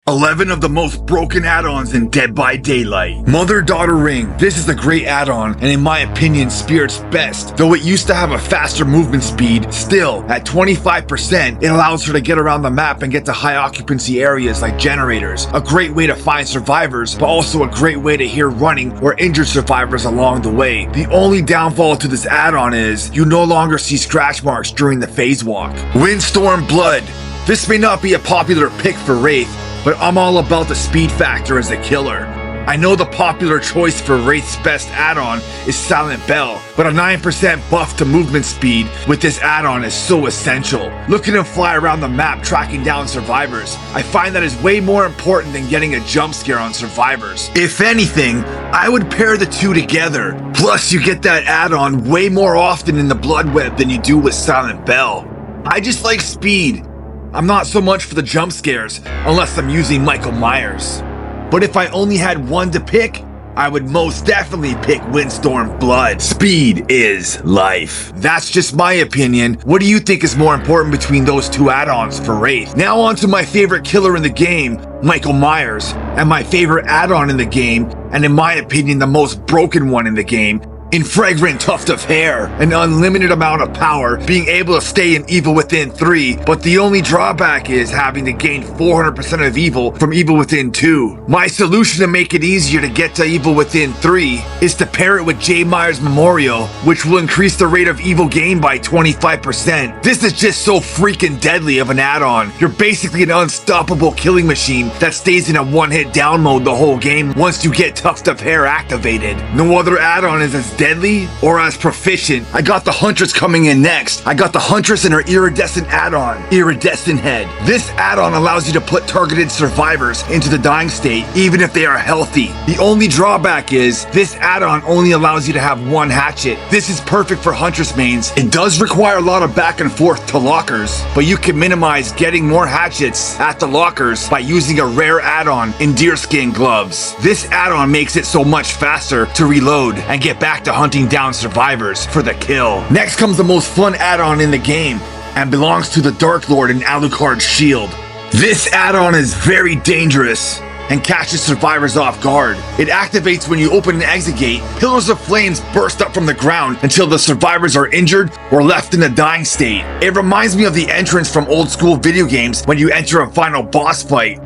11 of the most broken add-ons in Dead by Daylight. Mother-Daughter Ring. This is a great add-on, and in my opinion, Spirit's best. Though it used to have a faster movement speed, still, at 25%, it allows her to get around the map and get to high occupancy areas like generators. A great way to find survivors, but also a great way to hear running or injured survivors along the way. The only downfall to this add-on is, you no longer see scratch marks during the phase walk. Windstorm Blood. This may not be a popular pick for Wraith, but I'm all about the speed factor as a killer. I know the popular choice for Wraith's best add-on is Silent Bell, but a 9% buff to movement speed with this add-on is so essential. Look at him fly around the map tracking down survivors. I find that is way more important than getting a jump scare on survivors. If anything, I would pair the two together. Plus, you get that add-on way more often in the Blood Web than you do with Silent Bell. I just like speed. I'm not so much for the jump scares, unless I'm using Michael Myers. But if I only had one to pick, I would most definitely pick Windstorm Blood. Speed is life. That's just my opinion. What do you think is more important between those two add-ons for Wraith? Now on to my favorite killer in the game, Michael Myers, and my favorite add-on in the game, and in my opinion the most broken one in the game, in Fragrant Tuft of Hair, an unlimited amount of power, being able to stay in Evil Within 3, but the only drawback is having to gain 400% of evil from Evil Within 2. My solution to make it easier to get to Evil Within 3 is to pair it with J. Myers Memorial, which will increase the rate of evil gain by 25%. This is just so freaking deadly of an add-on. You're basically an unstoppable killing machine that stays in a one-hit down mode the whole game once you get Tuft of Hair activated. No other add-on is as deadly or as proficient. I got the Huntress coming in next. I got the Huntress and her iridescent add-on, Iridescent Head. This add-on allows you to put targeted survivors into the dying state, even if they are healthy. The only drawback is, this add-on only allows you to have one hatchet. This is perfect for Huntress mains. It does require a lot of back and forth to lockers, but you can minimize getting more hatchets at the lockers by using a rare add-on in deerskin gloves. This add-on makes it so much faster to reload and get back to hunting down survivors for the kill. Next comes the most fun add-on in the game, and belongs to the Dark Lord in Alucard's shield. This add-on is very dangerous and catches survivors off guard. It activates when you open an exit gate. Pillars of flames burst up from the ground until the survivors are injured or left in a dying state. It reminds me of the entrance from old school video games when you enter a final boss fight.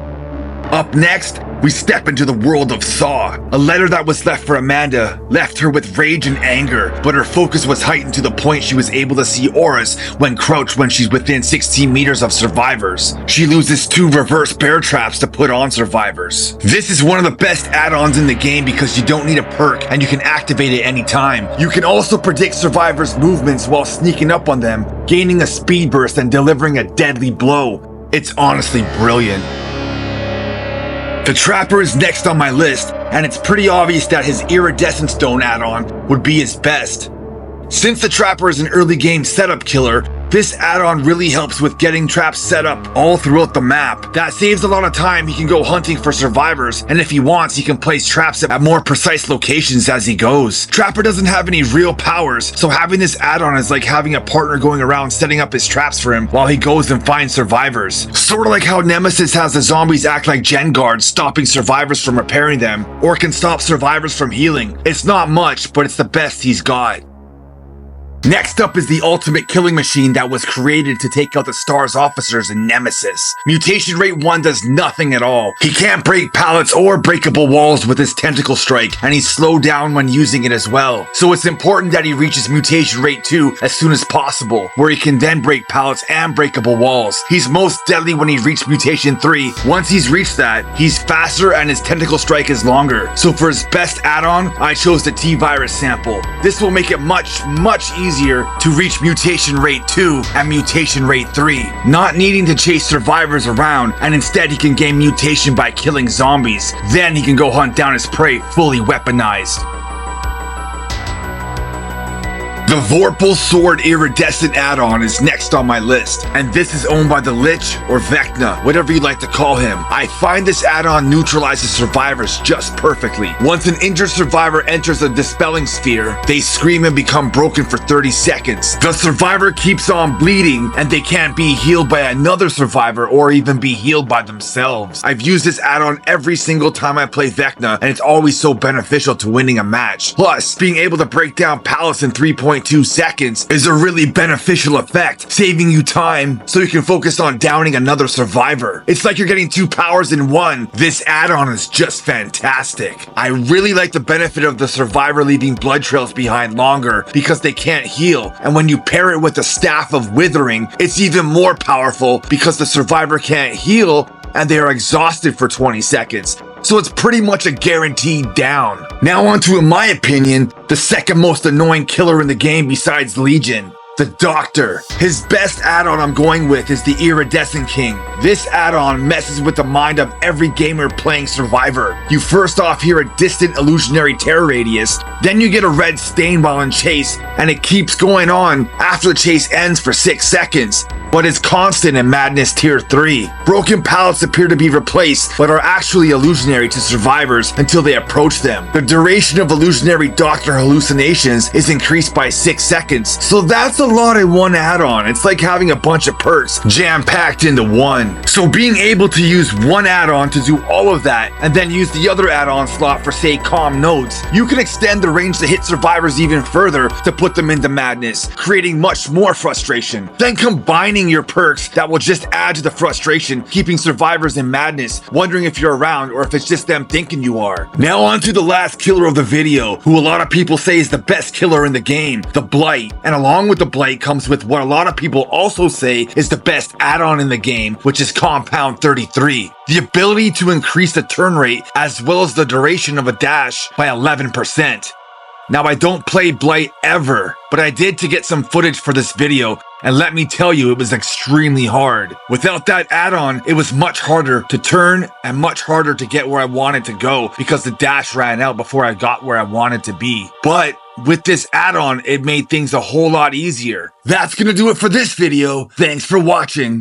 Up next, we step into the world of Saw. A letter that was left for Amanda left her with rage and anger, but her focus was heightened to the point she was able to see auras when crouched when she's within 16 meters of survivors. She loses 2 reverse bear traps to put on survivors. This is one of the best add-ons in the game because you don't need a perk and you can activate it anytime. You can also predict survivors' movements while sneaking up on them, gaining a speed burst and delivering a deadly blow. It's honestly brilliant. The Trapper is next on my list, and it's pretty obvious that his Iridescent Stone add-on would be his best. Since the Trapper is an early game setup killer, this add-on really helps with getting traps set up all throughout the map. That saves a lot of time. He can go hunting for survivors, and if he wants, he can place traps at more precise locations as he goes. Trapper doesn't have any real powers, so having this add-on is like having a partner going around setting up his traps for him while he goes and finds survivors. Sort of like how Nemesis has the zombies act like gen guards, stopping survivors from repairing them, or can stop survivors from healing. It's not much, but it's the best he's got. Next up is the ultimate killing machine that was created to take out the STARS officers in Nemesis. Mutation Rate 1 does nothing at all. He can't break pallets or breakable walls with his tentacle strike, and he's slowed down when using it as well. So it's important that he reaches Mutation Rate 2 as soon as possible, where he can then break pallets and breakable walls. He's most deadly when he reached Mutation 3. Once he's reached that, he's faster and his tentacle strike is longer. So for his best add-on, I chose the T-Virus sample. This will make it much easier to reach Mutation Rate 2 and Mutation Rate 3, not needing to chase survivors around, and instead he can gain mutation by killing zombies. Then he can go hunt down his prey fully weaponized. The Vorpal Sword Iridescent add-on is next on my list, and this is owned by the Lich or Vecna, whatever you like to call him. I find this add-on neutralizes survivors just perfectly. Once an injured survivor enters a dispelling sphere, they scream and become broken for 30 seconds. The survivor keeps on bleeding, and they can't be healed by another survivor or even be healed by themselves. I've used this add-on every single time I play Vecna, and it's always so beneficial to winning a match. Plus, being able to break down pallets in 3.2 seconds is a really beneficial effect, saving you time so you can focus on downing another survivor. It's like you're getting 2 powers in one. This add-on is just fantastic. I really like the benefit of the survivor leaving blood trails behind longer because they can't heal, and when you pair it with the Staff of Withering, it's even more powerful because the survivor can't heal and they are exhausted for 20 seconds. So it's pretty much a guaranteed down. Now on to, in my opinion, the second most annoying killer in the game besides Legion. The Doctor. His best add-on I'm going with is the Iridescent King. This add-on messes with the mind of every gamer playing Survivor. You first off hear a distant illusionary terror radius, then you get a red stain while in chase, and it keeps going on after the chase ends for 6 seconds. But it's constant in Madness Tier 3. Broken pallets appear to be replaced, but are actually illusionary to survivors until they approach them. The duration of illusionary Doctor hallucinations is increased by 6 seconds, so that's a lot in one add-on. It's like having a bunch of perks jam-packed into one. So being able to use one add-on to do all of that, and then use the other add-on slot for, say, Calm Notes, you can extend the range to hit survivors even further to put them into madness, creating much more frustration. Then combining your perks that will just add to the frustration, keeping survivors in madness, wondering if you're around or if it's just them thinking you are. Now on to the last killer of the video, who a lot of people say is the best killer in the game, the Blight. And along with the Blight comes with what a lot of people also say is the best add-on in the game, which is Compound 33. The ability to increase the turn rate as well as the duration of a dash by 11%. Now, I don't play Blight ever, but I did to get some footage for this video, and let me tell you, it was extremely hard. Without that add-on, it was much harder to turn and much harder to get where I wanted to go because the dash ran out before I got where I wanted to be. But with this add-on, it made things a whole lot easier. That's gonna do it for this video. Thanks for watching.